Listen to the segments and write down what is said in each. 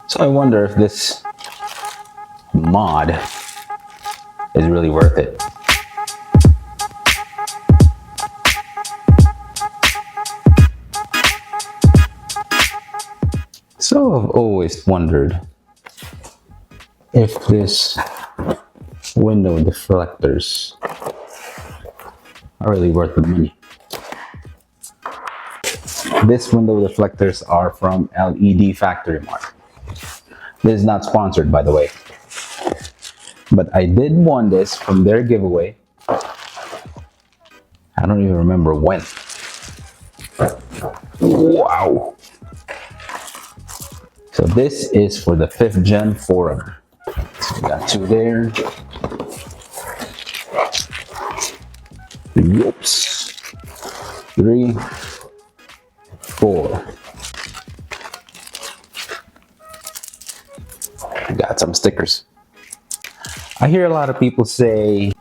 So I wonder if this mod is really worth it. So I've always wondered if this window deflectors are really worth the money. This window deflectors are from LED Factory Mart. This is not sponsored, by the way. But I did won this from their giveaway. I don't even remember when. Wow. So this is for the 5th gen 4Runner. So we got 2 there. Whoops. 3, 4. We got some stickers. I hear a lot of people say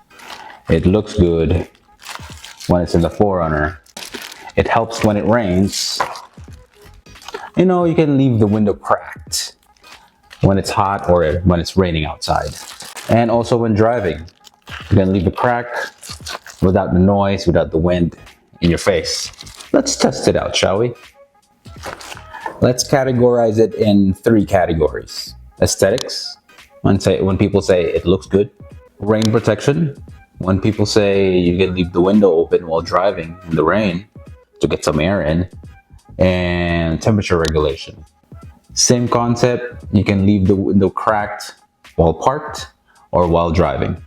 it looks good when it's in the 4Runner. It helps when it rains. You know, you can leave the window cracked when it's hot or when it's raining outside. And also when driving, you can leave it cracked without the noise, without the wind in your face. Let's test it out, shall we? Let's categorize it in 3 categories. Aesthetics, when people say it looks good. Rain protection, when people say you can leave the window open while driving in the rain to get some air in. And temperature regulation. Same concept, you can leave the window cracked while parked or while driving.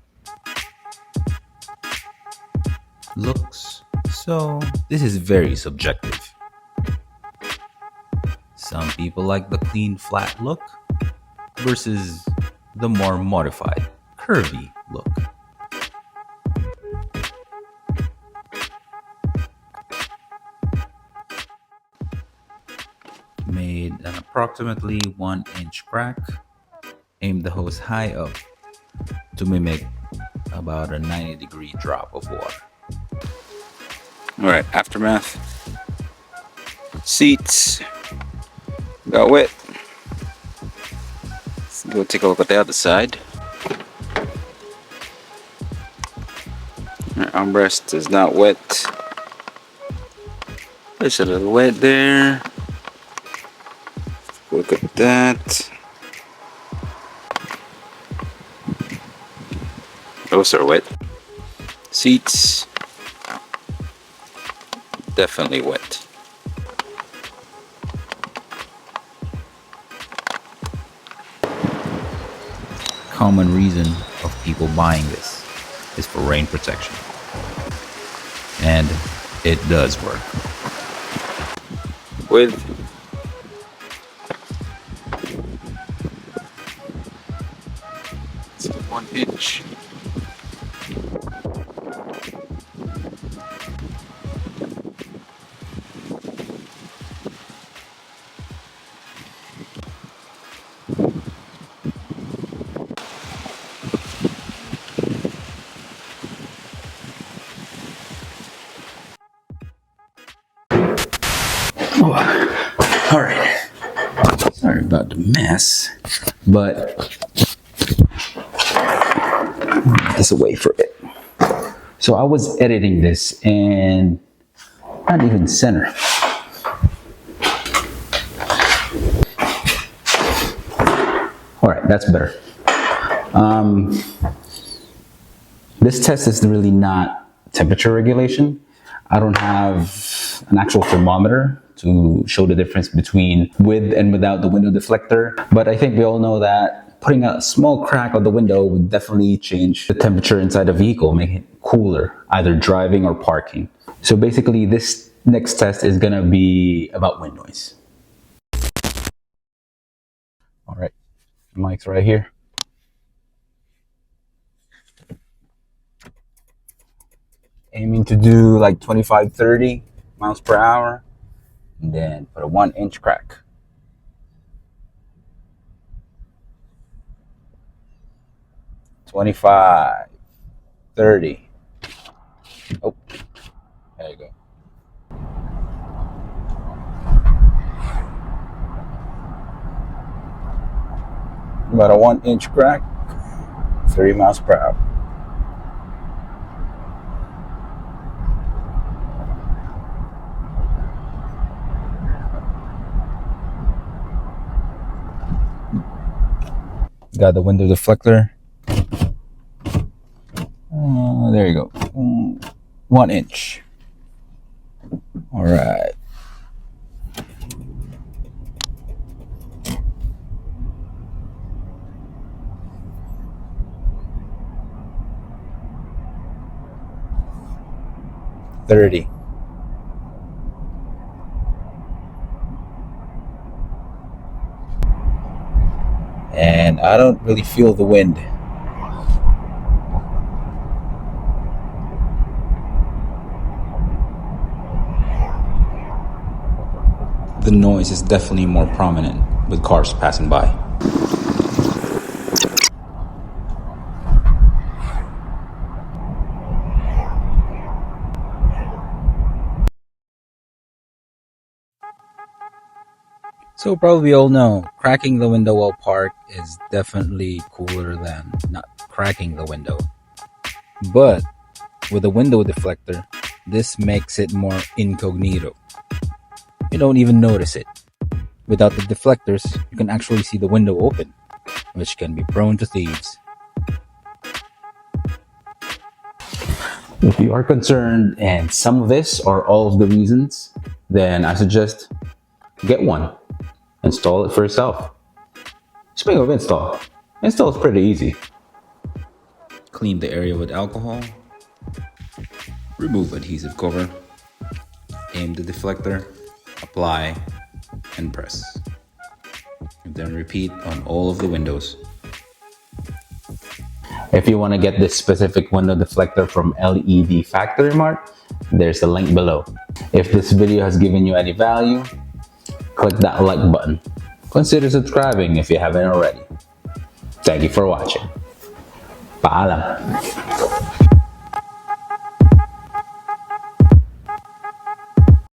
Looks. So this is very subjective. Some people like the clean flat look versus the more modified curvy look. Made an approximately 1-inch crack. Aimed the hose high up to mimic about a 90-degree drop of water. Alright, aftermath. Seats got wet. Let's go take a look at the other side. Our armrest is not wet. There's a little wet there. Look at that. Those are wet. Seats definitely wet. Common reason of people buying this is for rain protection. And it does work. With 1 inch. All right. Sorry about the mess, but get this away for it. So I was editing this and not even center. All right, that's better. This test is really not temperature regulation. I don't have an actual thermometer to show the difference between with and without the window deflector. But I think we all know that putting a small crack on the window would definitely change the temperature inside the vehicle, make it cooler, either driving or parking. So basically this next test is gonna be about wind noise. All right, mic's right here. Aiming to do like 25, 30 miles per hour. And then put a 1-inch crack. $25, $30. Oh, there you go. About a 1-inch crack, 30 miles per hour. Got the window deflector. There you go. 1 inch. All right. $30. And I don't really feel the wind. The noise is definitely more prominent with cars passing by. So probably all know, cracking the window while parked is definitely cooler than not cracking the window. But with a window deflector, this makes it more incognito. You don't even notice it. Without the deflectors, you can actually see the window open, which can be prone to thieves. If you are concerned and some of this or all of the reasons, then I suggest get one. Install it for yourself. Speaking of install is pretty easy. Clean the area with alcohol. Remove adhesive cover. Aim the deflector. Apply and press. And then repeat on all of the windows. If you want to get this specific window deflector from LED Factory Mart, there's a link below. If this video has given you any value, click that like button. Consider subscribing if you haven't already. Thank you for watching. Paalam.